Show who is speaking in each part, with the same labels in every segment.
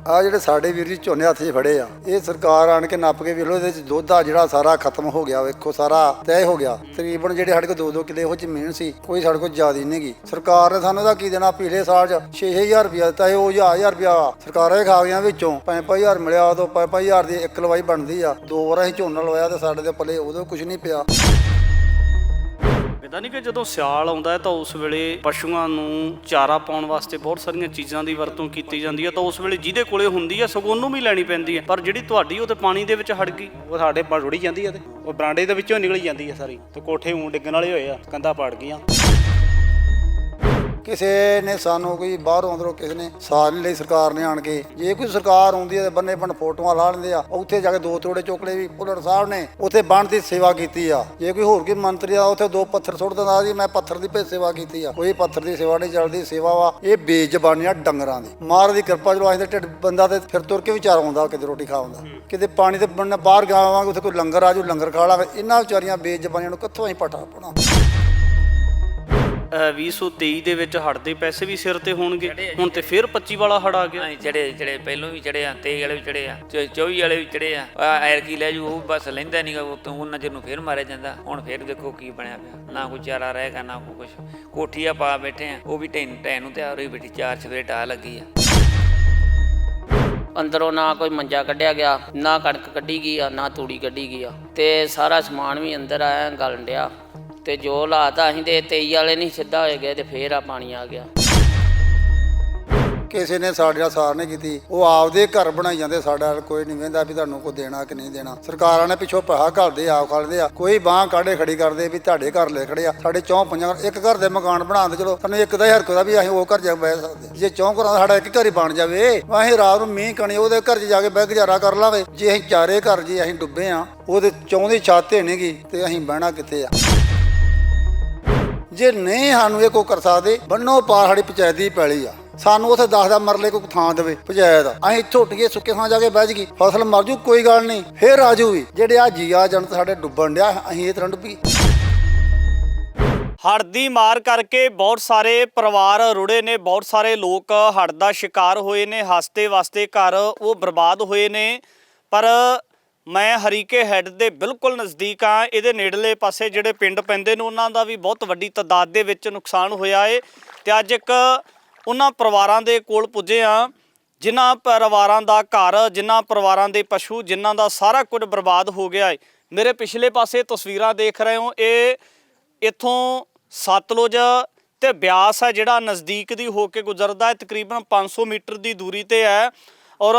Speaker 1: ਆ ਜਿਹੜੇ ਸਾਡੇ ਵੀਰ ਜੀ ਝੋਨੇ ਹੱਥ 'ਚ ਫੜੇ ਆ, ਇਹ ਸਰਕਾਰ ਆਣ ਕੇ ਨੱਪ ਕੇ ਵੇਖ ਲਓ, ਇਹਦੇ 'ਚ ਦੁੱਧ ਆ ਜਿਹੜਾ ਸਾਰਾ ਖਤਮ ਹੋ ਗਿਆ। ਵੇਖੋ ਸਾਰਾ ਤੈਅ ਹੋ ਗਿਆ। ਤਕਰੀਬਨ ਜਿਹੜੇ ਸਾਡੇ ਕੋਲ 2-2 ਕਿੱਲੇ ਇਹੋ ਜ਼ਮੀਨ ਸੀ, ਕੋਈ ਸਾਡੇ ਕੋਲ ਜ਼ਿਆਦਾ ਨਹੀਂ ਗੀ। ਸਰਕਾਰ ਨੇ ਸਾਨੂੰ ਇਹਦਾ ਕੀ ਦੇਣਾ? ਪਿਛਲੇ ਸਾਲ 'ਚ 6,000 ਰੁਪਇਆ ਦਿੱਤਾ ਸੀ, ਉਹ 1,000 ਰੁਪਇਆ ਸਰਕਾਰਾਂ ਹੀ ਖਾ ਗਈਆਂ। ਵਿੱਚੋਂ 5-5 ਮਿਲਿਆ, ਉਦੋਂ 5-5 ਦੀ ਇੱਕ ਲਵਾਈ ਬਣਦੀ ਆ। 2 ਵਾਰ ਅਸੀਂ ਝੋਨਾ ਲਵਾਇਆ ਤੇ ਸਾਡੇ ਦੇ ਪੱਲੇ ਉਦੋਂ ਕੁਝ ਨਹੀਂ ਪਿਆ।
Speaker 2: ਪਤਾ ਨਹੀਂ ਕਿ ਜਦੋਂ ਸਿਆਲ ਆਉਂਦਾ ਹੈ ਤਾਂ ਉਸ ਵੇਲੇ ਪਸ਼ੂਆਂ ਨੂੰ ਚਾਰਾ ਪਾਉਣ ਵਾਸਤੇ ਬਹੁਤ ਸਾਰੀਆਂ ਚੀਜ਼ਾਂ ਦੀ ਵਰਤੋਂ ਕੀਤੀ ਜਾਂਦੀ ਹੈ, ਤਾਂ ਉਸ ਵੇਲੇ ਜਿਹਦੇ ਕੋਲੇ ਹੁੰਦੀ ਹੈ ਸਗੋਂ ਉਹਨੂੰ ਵੀ ਲੈਣੀ ਪੈਂਦੀ ਹੈ। ਪਰ ਜਿਹੜੀ ਤੁਹਾਡੀ ਉਹ ਤੇ ਪਾਣੀ ਦੇ ਵਿੱਚ ਹੜ ਗਈ,
Speaker 3: ਉਹ ਸਾਡੇ ਪਾ ਰੁੜੀ ਜਾਂਦੀ ਹੈ ਤੇ ਉਹ ਬਰਾਂਡੇ ਦੇ ਵਿੱਚੋਂ ਨਿਕਲ ਜਾਂਦੀ ਹੈ ਸਾਰੀ, ਤੇ ਕੋਠੇ ਊਂ ਡਿੱਗਣ ਵਾਲੇ ਹੋਏ ਆ, ਕੰਧਾਂ ਪਾੜ ਗਈਆਂ।
Speaker 1: ਕਿਸੇ ਨੇ ਸਾਨੂੰ ਕੋਈ ਬਾਹਰੋਂ ਅੰਦਰੋਂ ਕਿਸੇ ਨੇ ਸਾਥ ਨਹੀਂ ਲਈ। ਸਰਕਾਰ ਨੇ ਆਣ ਕੇ, ਜੇ ਕੋਈ ਸਰਕਾਰ ਆਉਂਦੀ ਹੈ ਤੇ ਬੰਨੇ ਬੰਨ ਫੋਟੋਆਂ ਲਾ ਲੈਂਦੇ ਆ। ਉੱਥੇ ਜਾ ਕੇ 2 ਤੋੜੇ ਚੋਕਲੇ ਵੀ ਭੁੱਲਰ ਸਾਹਿਬ ਨੇ ਉੱਥੇ ਬੰਨ ਦੀ ਸੇਵਾ ਕੀਤੀ ਆ। ਜੇ ਕੋਈ ਹੋਰ ਕੋਈ ਮੰਤਰੀ ਆ ਉੱਥੇ 2 ਪੱਥਰ ਸੁੱਟ ਦਿੰਦਾ ਜੀ, ਮੈਂ ਪੱਥਰ ਦੀ ਭੇਤ ਸੇਵਾ ਕੀਤੀ ਆ। ਕੋਈ ਪੱਥਰ ਦੀ ਸੇਵਾ ਨਹੀਂ ਚੱਲਦੀ। ਸੇਵਾ ਵਾ ਇਹ ਬੇਜ਼ਬਾਨੀਆਂ ਡੰਗਰਾਂ ਦੀ। ਮਾਰ ਦੀ ਕਿਰਪਾ ਚਲੋ ਅਸੀਂ ਤੇ ਢਿੱਡ ਬੰਦਾ ਤੇ ਫਿਰ ਤੁਰ ਕੇ ਵੀ ਚਾਰ ਆਉਂਦਾ, ਕਿਤੇ ਰੋਟੀ ਖਾ ਆਉਂਦਾ, ਕਿਤੇ ਪਾਣੀ ਤੇ ਬੰਨ ਬਾਹਰ ਗਾਵਾਂਗੇ, ਉੱਥੇ ਕੋਈ ਲੰਗਰ ਆਜੂ, ਲੰਗਰ ਖਾ ਲਾਂਗੇ। ਇਹਨਾਂ ਵਿਚਾਰੀਆਂ ਬੇਜ਼ਬਾਨੀਆਂ ਨੂੰ ਕਿੱਥੋਂ ਅਸੀਂ ਪਟਾ ਪਾਉਣਾ?
Speaker 2: 2023 ਦੇ ਵਿੱਚ ਹੜ੍ਹ ਦੇ ਪੈਸੇ ਵੀ ਸਿਰ ਤੇ ਹੋਣਗੇ। ਹੁਣ ਤੇ ਫਿਰ 25 ਵਾਲਾ ਹੜ੍ਹ ਆ ਗਿਆ।
Speaker 4: ਜਿਹੜੇ ਪਹਿਲੋਂ ਵੀ ਚੜੇ ਆ, 23 ਵਾਲੇ ਵੀ ਚੜੇ ਆ, 24 ਵਾਲੇ ਵੀ ਚੜੇ ਆ। ਐਰ ਕੀ ਲੈ ਜੂ, ਉਹ ਬਸ ਲੈਂਦਾ ਨਹੀਂਗਾ, ਉਹਨਾਂ ਚਿਰ ਨੂੰ ਫਿਰ ਮਾਰਿਆ ਜਾਂਦਾ। ਹੁਣ ਫਿਰ ਦੇਖੋ ਕੀ ਬਣਿਆ ਪਿਆ, ਨਾ ਕੋਈ ਚਾਰਾ ਰਹੇਗਾ ਨਾ ਕੋਈ ਕੁਛ। ਕੋਠੀਆਂ ਪਾ ਬੈਠੇ ਆ, ਉਹ ਵੀ ਢਹਿ ਨੂੰ ਤਿਆਰ ਹੋਈ ਬੈਠੀ। 4 ਸਵੇਰੇ ਢਾਹ ਲੱਗੀ ਆ।
Speaker 5: ਅੰਦਰੋਂ ਨਾ ਕੋਈ ਮੰਜਾ ਕੱਢਿਆ ਗਿਆ, ਨਾ ਕਣਕ ਕੱਢੀ ਗਈ ਆ, ਨਾ ਤੂੜੀ ਕੱਢੀ ਗਈ ਆ, ਤੇ ਸਾਰਾ ਸਮਾਨ ਵੀ ਅੰਦਰ ਆਇਆ ਗਲਣ ਡਿਆ। ਤੇ ਜੋ ਹਾਲਾਤ ਆ, ਅਸੀਂ ਤੇ 23 ਵਾਲੇ ਨਹੀਂ ਸਿੱਧਾ ਹੋਏ ਗਏ ਤੇ ਫੇਰ ਆ ਪਾਣੀ ਆ ਗਿਆ।
Speaker 1: ਕਿਸੇ ਨੇ ਸਾਡੇ ਨਾਲ ਸਾਰ ਨਹੀਂ ਕੀਤੀ। ਉਹ ਆਪਦੇ ਘਰ ਬਣਾਈ ਜਾਂਦੇ, ਸਾਡਾ ਕੋਈ ਨਹੀਂ ਵੇਂਦਾ ਵੀ ਤੁਹਾਨੂੰ ਕੋਈ ਦੇਣਾ ਕਿ ਨਹੀਂ ਦੇਣਾ। ਸਰਕਾਰਾਂ ਨੇ ਪਿੱਛੋਂ ਪੈਸਾ ਘੱਲਦੇ, ਆਪ ਖਾਲਦੇ ਆ। ਕੋਈ ਬਾਂਹ ਕਾਢੇ ਖੜੀ ਕਰਦੇ ਵੀ ਤੁਹਾਡੇ ਘਰ ਲੈ ਖੜੇ ਆ। ਸਾਡੇ 4-5 ਇੱਕ ਘਰ ਦੇ ਮਕਾਨ ਬਣਾਉਂਦੇ, ਚਲੋ ਸਾਨੂੰ ਇੱਕ ਦਾ ਹੀ ਹਰਕਤ ਆ ਵੀ ਅਸੀਂ ਉਹ ਘਰ ਜਾ ਬਹਿ ਸਕਦੇ। ਜੇ 4 ਘਰਾਂ ਦਾ ਸਾਡਾ ਇੱਕ ਘਰ ਹੀ ਬਣ ਜਾਵੇ, ਅਸੀਂ ਰਾਤ ਨੂੰ ਮੀਂਹ ਕਣੀ ਉਹਦੇ ਘਰ 'ਚ ਜਾ ਕੇ ਬਹਿ ਗੁਜ਼ਾਰਾ ਕਰ ਲਾਂਗੇ। ਜੇ ਅਸੀਂ ਚਾਰੇ ਘਰ ਜੇ ਅਸੀਂ ਡੁੱਬੇ ਆ, ਉਹਦੇ 4 ਦੀ ਛੱਤ ਨਹੀਂ ਗੀ, ਤੇ ਅਸੀਂ ਬਹਿਣਾ ਕਿੱਥੇ ਆ? ਜੇ ਨਹੀਂ ਸਾਨੂੰ ਇਹ ਕੋਈ ਕਰ ਸਕਦੇ, ਬੰਨੋ ਪਾਰ ਸਾਡੀ ਪੰਚਾਇਤ ਦੀ ਪੈਲੀ ਆ, ਸਾਨੂੰ ਉੱਥੇ 10 ਮਰਲੇ ਕੋਈ ਥਾਂ ਦੇਵੇ ਪੰਚਾਇਤ। ਅਸੀਂ ਇੱਥੋਂ ਉੱਠ ਕੇ ਸੁੱਕੇ ਥਾਂ ਜਾ ਕੇ ਬਹਿ ਜਗੀ, ਫਸਲ ਮਰ ਜੂ, ਕੋਈ ਗੱਲ ਨਹੀਂ, ਫੇਰ ਆਜੂ ਵੀ। ਜਿਹੜੇ ਆ ਜੀਆ ਜਨਤ ਸਾਡੇ ਡੁੱਬਣ ਡਿਆ, ਅਸੀਂ ਇਹ ਤਰ੍ਹਾਂ ਡੁੱਬੀ।
Speaker 2: ਹੜ੍ਹ ਦੀ ਮਾਰ ਕਰਕੇ ਬਹੁਤ ਸਾਰੇ ਪਰਿਵਾਰ ਰੁੜੇ ਨੇ, ਬਹੁਤ ਸਾਰੇ ਲੋਕ ਹੜ੍ਹ ਦਾ ਸ਼ਿਕਾਰ ਹੋਏ ਨੇ। ਹੱਸਦੇ ਵਸਦੇ ਘਰ ਉਹ ਬਰਬਾਦ ਹੋਏ ਨੇ। ਪਰ ਮੈਂ ਹਰੀਕੇ ਹੈੱਡ ਦੇ ਬਿਲਕੁਲ ਨਜ਼ਦੀਕ ਆ। ਇਹਦੇ ਨੇੜਲੇ ਪਾਸੇ ਜਿਹੜੇ ਪਿੰਡ ਪੈਂਦੇ ਨੇ, ਉਹਨਾਂ ਦਾ ਵੀ ਬਹੁਤ ਵੱਡੀ ਤਾਦਾਦ ਦੇ ਵਿੱਚ ਨੁਕਸਾਨ ਹੋਇਆ ਏ। ਤੇ ਅੱਜ ਇੱਕ ਉਹਨਾਂ ਪਰਿਵਾਰਾਂ ਦੇ ਕੋਲ ਪੁੱਜੇ ਆ, ਜਿਨ੍ਹਾਂ ਪਰਿਵਾਰਾਂ ਦਾ ਘਰ, ਜਿਨ੍ਹਾਂ ਪਰਿਵਾਰਾਂ ਦੇ ਪਸ਼ੂ, ਜਿਨ੍ਹਾਂ ਦਾ ਸਾਰਾ ਕੁਝ ਬਰਬਾਦ ਹੋ ਗਿਆ ਏ। ਮੇਰੇ ਪਿਛਲੇ ਪਾਸੇ ਤਸਵੀਰਾਂ ਦੇਖ ਰਹੇ ਹੋ, ਇਹ ਇੱਥੋਂ ਸਤਲੁਜ ਤੇ ਬਿਆਸ ਹੈ ਜਿਹੜਾ ਨਜ਼ਦੀਕ ਦੀ ਹੋ ਕੇ ਗੁਜ਼ਰਦਾ ਹੈ। ਤਕਰੀਬਨ 500 ਮੀਟਰ ਦੀ ਦੂਰੀ ਤੇ ਹੈ। ਔਰ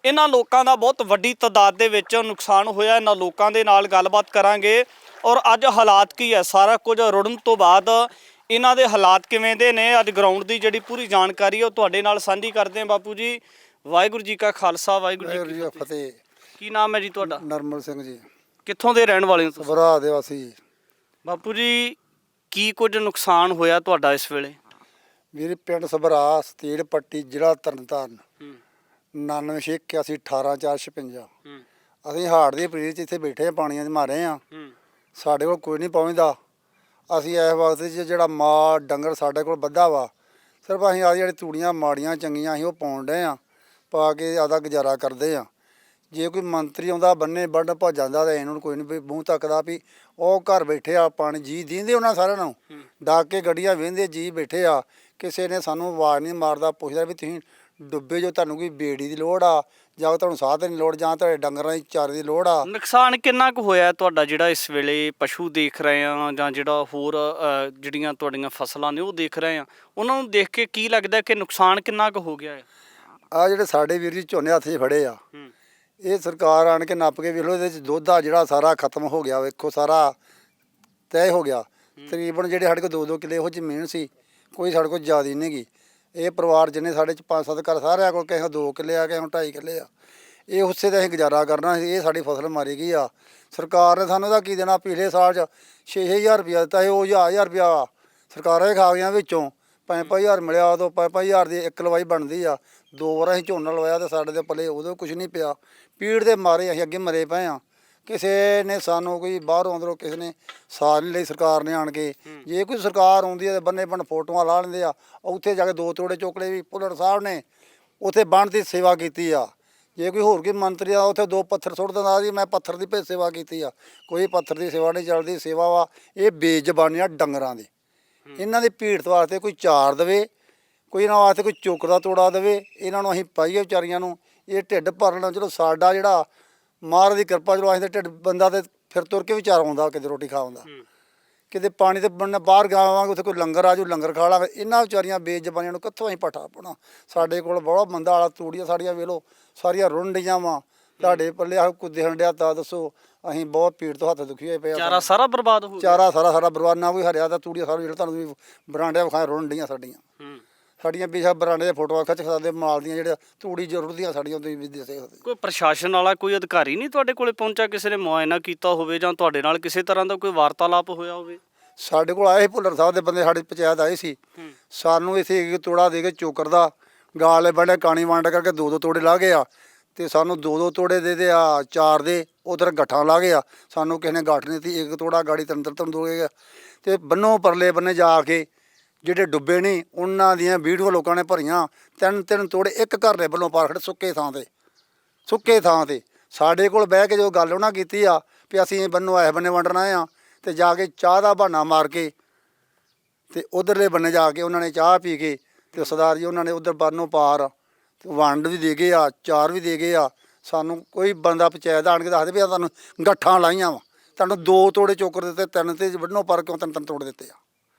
Speaker 2: ਇਹਨਾਂ ਲੋਕਾਂ ਦਾ ਬਹੁਤ ਵੱਡੀ ਤਾਦਾਦ ਦੇ ਵਿੱਚ ਨੁਕਸਾਨ ਹੋਇਆ। ਇਹਨਾਂ ਲੋਕਾਂ ਦੇ ਨਾਲ ਗੱਲਬਾਤ ਕਰਾਂਗੇ ਔਰ ਅੱਜ ਹਾਲਾਤ ਕੀ ਹੈ, ਸਾਰਾ ਕੁਝ ਰੁੜਨ ਤੋਂ ਬਾਅਦ ਇਹਨਾਂ ਦੇ ਹਾਲਾਤ ਕਿਵੇਂ ਦੇ ਨੇ। ਅੱਜ ਗਰਾਊਂਡ ਦੀ ਜਿਹੜੀ ਪੂਰੀ ਜਾਣਕਾਰੀ ਉਹ ਤੁਹਾਡੇ ਨਾਲ ਸਾਂਝੀ ਕਰਦੇ ਹਾਂ। ਬਾਪੂ ਜੀ, ਵਾਹਿਗੁਰੂ ਜੀ ਕਾ ਖਾਲਸਾ, ਵਾਹਿਗੁਰੂ ਜੀ ਕੀ
Speaker 1: ਫਤਿਹ।
Speaker 2: ਕੀ ਨਾਮ ਹੈ ਜੀ ਤੁਹਾਡਾ?
Speaker 1: ਨਰਮਲ ਸਿੰਘ ਜੀ।
Speaker 2: ਕਿੱਥੋਂ ਦੇ ਰਹਿਣ ਵਾਲੇ ਹੋ ਤੁਸੀਂ?
Speaker 1: ਸਭਰਾ ਦੇ ਵਾਸੀ।
Speaker 2: ਬਾਪੂ ਜੀ, ਕੀ ਕੁਝ ਨੁਕਸਾਨ ਹੋਇਆ ਤੁਹਾਡਾ ਇਸ ਵੇਲੇ?
Speaker 1: ਮੇਰੇ ਪਿੰਡ ਸਭਰਾ, ਸਤੀੜ ਪੱਟੀ, ਜ਼ਿਲ੍ਹਾ ਤਰਨਤਾਰਨ। 9681184456। ਅਸੀਂ ਹਾੜ ਦੀ ਪ੍ਰੀਤ 'ਚ ਇੱਥੇ ਬੈਠੇ ਆ, ਪਾਣੀਆਂ 'ਚ ਮਾਰੇ ਆ। ਸਾਡੇ ਕੋਲ ਕੋਈ ਨਹੀਂ ਪਹੁੰਚਦਾ। ਅਸੀਂ ਇਸ ਵਕਤ 'ਚ ਜਿਹੜਾ ਮਾਲ ਡੰਗਰ ਸਾਡੇ ਕੋਲ ਬੱਧਾ ਵਾ, ਸਿਰਫ ਅਸੀਂ ਆਹ ਜਿਹੜੀ ਤੂੜੀਆਂ ਮਾੜੀਆਂ ਚੰਗੀਆਂ ਅਸੀਂ ਉਹ ਪਾਉਣ ਡਏ ਆ, ਪਾ ਕੇ ਆਦਾ ਗੁਜ਼ਾਰਾ ਕਰਦੇ ਆ। ਜੇ ਕੋਈ ਮੰਤਰੀ ਆਉਂਦਾ ਬੰਨੇ ਵੱਢ ਭੱਜ ਜਾਂਦਾ ਤਾਂ ਇਹਨਾਂ ਨੂੰ ਕੋਈ ਨਹੀਂ ਮੂੰਹ ਤੱਕਦਾ ਵੀ ਉਹ ਘਰ ਬੈਠੇ ਆ, ਪਾਣੀ ਜੀ ਦੀਂਦੇ ਉਹਨਾਂ ਸਾਰਿਆਂ ਨੂੰ ਡਾਕ ਕੇ ਗੱਡੀਆਂ ਵਹਿੰਦੇ ਜੀ ਬੈਠੇ ਆ। ਕਿਸੇ ਨੇ ਸਾਨੂੰ ਆਵਾਜ਼ ਨਹੀਂ ਮਾਰਦਾ, ਪੁੱਛਦਾ ਵੀ ਤੁਸੀਂ ਡੁੱਬੇ ਜੋ, ਤੁਹਾਨੂੰ ਕੋਈ ਬੇੜੀ ਦੀ ਲੋੜ ਆ ਜਾਂ ਤੁਹਾਨੂੰ ਸਾਹ ਦੀ ਲੋੜ, ਜਾਂ ਤੁਹਾਡੇ ਡੰਗਰਾਂ ਦੀ ਚਾਰੇ ਦੀ ਲੋੜ ਆ?
Speaker 2: ਨੁਕਸਾਨ ਕਿੰਨਾ ਕੁ ਹੋਇਆ ਤੁਹਾਡਾ, ਜਿਹੜਾ ਇਸ ਵੇਲੇ ਪਸ਼ੂ ਦੇਖ ਰਹੇ ਆ ਜਾਂ ਜਿਹੜਾ ਹੋਰ ਜਿਹੜੀਆਂ ਤੁਹਾਡੀਆਂ ਫਸਲਾਂ ਨੇ ਉਹ ਦੇਖ ਰਹੇ ਆ, ਉਹਨਾਂ ਨੂੰ ਦੇਖ ਕੇ ਕੀ ਲੱਗਦਾ ਕਿ ਨੁਕਸਾਨ ਕਿੰਨਾ ਕੁ ਹੋ ਗਿਆ ਹੈ?
Speaker 1: ਆ ਜਿਹੜੇ ਸਾਡੇ ਵੀਰ ਜੀ ਝੋਨੇ ਹੱਥ 'ਚ ਫੜੇ ਆ, ਇਹ ਸਰਕਾਰ ਆਣ ਕੇ ਨੱਪ ਕੇ ਵੇਖ ਲਓ, ਇਹਦੇ 'ਚ ਦੁੱਧ ਆ ਜਿਹੜਾ ਸਾਰਾ ਖਤਮ ਹੋ ਗਿਆ। ਵੇਖੋ ਸਾਰਾ ਤੈਅ ਹੋ ਗਿਆ। ਤਕਰੀਬਨ ਜਿਹੜੇ ਸਾਡੇ ਕੋਲ 2-2 ਕਿੱਲੇ ਇਹੋ ਜ਼ਮੀਨ ਸੀ, ਕੋਈ ਸਾਡੇ ਕੋਲ ਜ਼ਿਆਦਾ ਨਹੀਂ ਗੀ। ਇਹ ਪਰਿਵਾਰ ਜਿੰਨੇ ਸਾਡੇ 'ਚ 5-7 ਘਰ, ਸਾਰਿਆਂ ਕੋਲ ਕਿਸੇ 2 ਕਿੱਲੇ ਆ, ਕਿਸੇ 2.5 ਕਿੱਲੇ ਆ। ਇਹ ਉਸੇ ਦਾ ਅਸੀਂ ਗੁਜ਼ਾਰਾ ਕਰਨਾ ਸੀ। ਇਹ ਸਾਡੀ ਫਸਲ ਮਾਰੀ ਗਈ ਆ। ਸਰਕਾਰ ਨੇ ਸਾਨੂੰ ਇਹਦਾ ਕੀ ਦੇਣਾ? ਪਿਛਲੇ ਸਾਲ 'ਚ 6,000 ਰੁਪਇਆ ਦਿੱਤਾ ਸੀ, ਉਹ 1,000 ਰੁਪਇਆ ਸਰਕਾਰਾਂ ਹੀ ਖਾ ਗਈਆਂ। ਵਿੱਚੋਂ 5-5 ਮਿਲਿਆ, ਉਦੋਂ 5-5 ਦੀ ਇੱਕ ਲਵਾਈ ਬਣਦੀ ਆ। 2 ਵਾਰ ਅਸੀਂ ਝੋਨਾ ਲਵਾਇਆ ਤੇ ਸਾਡੇ ਦੇ ਪੱਲੇ ਉਦੋਂ ਕੁਝ ਨਹੀਂ ਪਿਆ। ਪੀੜ ਦੇ ਮਾਰੇ ਅਸੀਂ ਅੱਗੇ ਮਰੇ ਪਏ ਆ। ਕਿਸੇ ਨੇ ਸਾਨੂੰ ਕੋਈ ਬਾਹਰੋਂ ਅੰਦਰੋਂ ਕਿਸੇ ਨੇ ਸਾਥ ਨਹੀਂ ਲਈ। ਸਰਕਾਰ ਨੇ ਆਣ ਕੇ, ਜੇ ਕੋਈ ਸਰਕਾਰ ਆਉਂਦੀ ਹੈ ਤੇ ਬੰਨੇ ਬੰਨ ਫੋਟੋਆਂ ਲਾ ਲੈਂਦੇ ਆ। ਉੱਥੇ ਜਾ ਕੇ 2 ਤੋੜੇ ਚੋਕਲੇ ਵੀ ਭੁੱਲਰ ਸਾਹਿਬ ਨੇ ਉੱਥੇ ਬੰਨ੍ਹ ਦੀ ਸੇਵਾ ਕੀਤੀ ਆ। ਜੇ ਕੋਈ ਹੋਰ ਕੋਈ ਮੰਤਰੀ ਆ ਉੱਥੇ 2 ਪੱਥਰ ਸੁੱਟ ਦਿੰਦਾ ਜੀ ਮੈਂ ਪੱਥਰ ਦੀ ਭੇਤ ਸੇਵਾ ਕੀਤੀ ਆ। ਕੋਈ ਪੱਥਰ ਦੀ ਸੇਵਾ ਨਹੀਂ ਚੱਲਦੀ। ਸੇਵਾ ਵਾ ਇਹ ਬੇਜ਼ਬਾਨੀ ਆ ਡੰਗਰਾਂ ਦੀ। ਇਹਨਾਂ ਦੀ ਭੀੜ ਵਾਸਤੇ ਕੋਈ ਚਾਰ ਦੇਵੇ, ਕੋਈ ਇਹਨਾਂ ਵਾਸਤੇ ਕੋਈ ਚੁੱਕ ਦਾ ਤੋੜਾ ਦੇਵੇ, ਇਹਨਾਂ ਨੂੰ ਅਸੀਂ ਪਾਈਏ ਵਿਚਾਰੀਆਂ ਨੂੰ। ਇਹ ਢਿੱਡ ਭਰਨਾ ਚਲੋ ਸਾਡਾ ਜਿਹੜਾ ਮਹਾਰਾਜ ਦੀ ਕਿਰਪਾ ਚਲੋ ਅਸੀਂ ਤਾਂ ਢਿੱਡ ਬੰਦਾ ਤੇ ਫਿਰ ਤੁਰ ਕੇ ਵਿਚਾਰ ਆਉਂਦਾ, ਕਿਤੇ ਰੋਟੀ ਖਾਉਂਦਾ, ਕਿਤੇ ਪਾਣੀ ਤੇ ਬੰਨ ਬਾਹਰ ਗਾਵਾਂਗੇ ਉੱਥੇ ਕੋਈ ਲੰਗਰ ਆਜੂ ਲੰਗਰ ਖਾ ਲਾਂਗੇ। ਇਹਨਾਂ ਵਿਚਾਰੀਆਂ ਬੇਜ਼ਬਾਨੀਆਂ ਨੂੰ ਕਿੱਥੋਂ ਅਸੀਂ ਪੱਠਾ ਪਾਉਣਾ। ਸਾਡੇ ਕੋਲ ਬੜਾ ਮੰਦਾ ਵਾਲਾ ਤੂੜੀਆਂ ਸਾਡੀਆਂ ਵੇਖ ਲਓ ਸਾਰੀਆਂ ਰੁੰਨ ਡੀਆਂ ਵਾ। ਤੁਹਾਡੇ ਪੱਲੇ ਆਹ ਕੁਝ ਦਿਖਣ ਡਿਆ ਤਾਂ ਦੱਸੋ। ਅਸੀਂ ਬਹੁਤ ਪੀੜ ਤੋਂ ਹੱਥ ਦੁਖੀ ਹੋਏ ਪਏ ਆ।
Speaker 2: ਚਾਰਾ ਸਾਰਾ ਬਰਬਾਦ ਹੋ ਗਿਆ।
Speaker 1: ਚਾਰਾ ਸਾਰਾ ਬਰਬਾਦ, ਨਾ ਕੋਈ ਹਰਿਆ ਤਾਂ ਤੂੜੀਆਂ ਸਾਰੀਆਂ ਜਿਹੜਾ ਤੁਹਾਨੂੰ ਵੀ ਬਰਾਂਡਿਆਂ ਵਿਖਾਏ ਰੁੰਨ ਡੀਆਂ ਸਾਡੀਆਂ। ਸਾਡੀਆਂ ਬੇਸ਼ੱਕ ਬਰਾਂਡੇ ਦੀਆਂ ਫੋਟੋਆਂ ਖਿੱਚ ਸਕਦੇ ਮਾਲ ਦੀਆਂ ਜਿਹੜੇ ਤੂੜੀ ਜਰੂਰਦੀਆਂ ਸਾਡੀਆਂ ਤੁਸੀਂ ਵੀ ਦੇ ਸਕਦੇ।
Speaker 2: ਕੋਈ ਪ੍ਰਸ਼ਾਸਨ ਵਾਲਾ ਕੋਈ ਅਧਿਕਾਰੀ ਨਹੀਂ ਤੁਹਾਡੇ ਕੋਲੇ ਪਹੁੰਚਿਆ, ਕਿਸੇ ਨੇ ਮੁਆਇਨਾ ਕੀਤਾ ਹੋਵੇ ਜਾਂ ਤੁਹਾਡੇ ਨਾਲ ਕਿਸੇ ਤਰ੍ਹਾਂ ਦਾ ਕੋਈ ਵਾਰਤਾਲਾਪ ਹੋਇਆ ਹੋਵੇ?
Speaker 1: ਸਾਡੇ ਕੋਲ ਆਏ ਸੀ ਭੁੱਲਰ ਸਾਹਿਬ ਦੇ ਬੰਦੇ, ਸਾਡੀ ਪੰਚਾਇਤ ਆਏ ਸੀ। ਸਾਨੂੰ ਇਥੇ ਇੱਕ ਤੋੜਾ ਦੇ ਕੇ ਚੋਕਰ ਦਾ ਗਾਲੇ ਬਣੇ ਕਾਣੀ ਵੰਡ ਕਰਕੇ 2-2 ਤੋੜੇ ਲਾ ਗਏ ਆ। ਤੇ ਸਾਨੂੰ 2-2 ਤੋੜੇ ਦੇ ਆ 4 ਦੇ ਉਧਰ ਗੱਠਾਂ ਲਾ ਗਏ ਆ। ਸਾਨੂੰ ਕਿਸੇ ਨੇ ਗੱਠ ਨਹੀਂ ਦਿੱਤੀ। ਇੱਕ ਤੋੜਾ ਗਾੜੀ ਤੰਤਰ ਦੋ ਗਿਆ। ਤੇ ਬੰਨੋ ਪਰਲੇ ਬੰਨੇ ਜਾ ਕੇ ਜਿਹੜੇ ਡੁੱਬੇ ਨਹੀਂ ਉਹਨਾਂ ਦੀਆਂ ਵੀਡੀਓ ਲੋਕਾਂ ਨੇ ਭਰੀਆਂ। 3-3 ਤੋੜੇ ਇੱਕ ਘਰ ਦੇ ਵੱਲੋਂ ਪਾਰ ਖੜੇ ਸੁੱਕੇ ਥਾਂ ਤੇ। ਸਾਡੇ ਕੋਲ ਬਹਿ ਕੇ ਜੋ ਗੱਲ ਉਹਨਾਂ ਕੀਤੀ ਆ ਵੀ ਅਸੀਂ ਬੰਨੋ ਐਸ ਬੰਨੇ ਵੰਡਣਾ ਆ, ਤੇ ਜਾ ਕੇ ਚਾਹ ਦਾ ਬਹਾਨਾ ਮਾਰ ਕੇ ਤੇ ਉਧਰਲੇ ਬੰਨੇ ਜਾ ਕੇ ਉਹਨਾਂ ਨੇ ਚਾਹ ਪੀ ਕੇ ਤੇ ਸਰਦਾਰ ਜੀ ਉਹਨਾਂ ਨੇ ਉਧਰ ਬੰਨੋ ਪਾਰ ਵੰਡ ਵੀ ਦੇ ਗਏ ਆ, ਚਾਰ ਵੀ ਦੇ ਗਏ ਆ। ਸਾਨੂੰ ਕੋਈ ਬੰਦਾ ਪੰਚਾਇਤ ਆਣ ਕੇ ਦੱਸਦੇ ਵੀ ਆ ਤੁਹਾਨੂੰ ਗੱਠਾਂ ਲਾਈਆਂ ਵਾ, ਤੁਹਾਨੂੰ 2 ਤੋੜੇ ਚੋਕਰ ਦਿੱਤੇ, 3 ਤੇ ਬੰਨੋ ਪਾਰ ਕਿਉਂ 3 ਤੋੜ ਦਿੱਤੇ ਆ।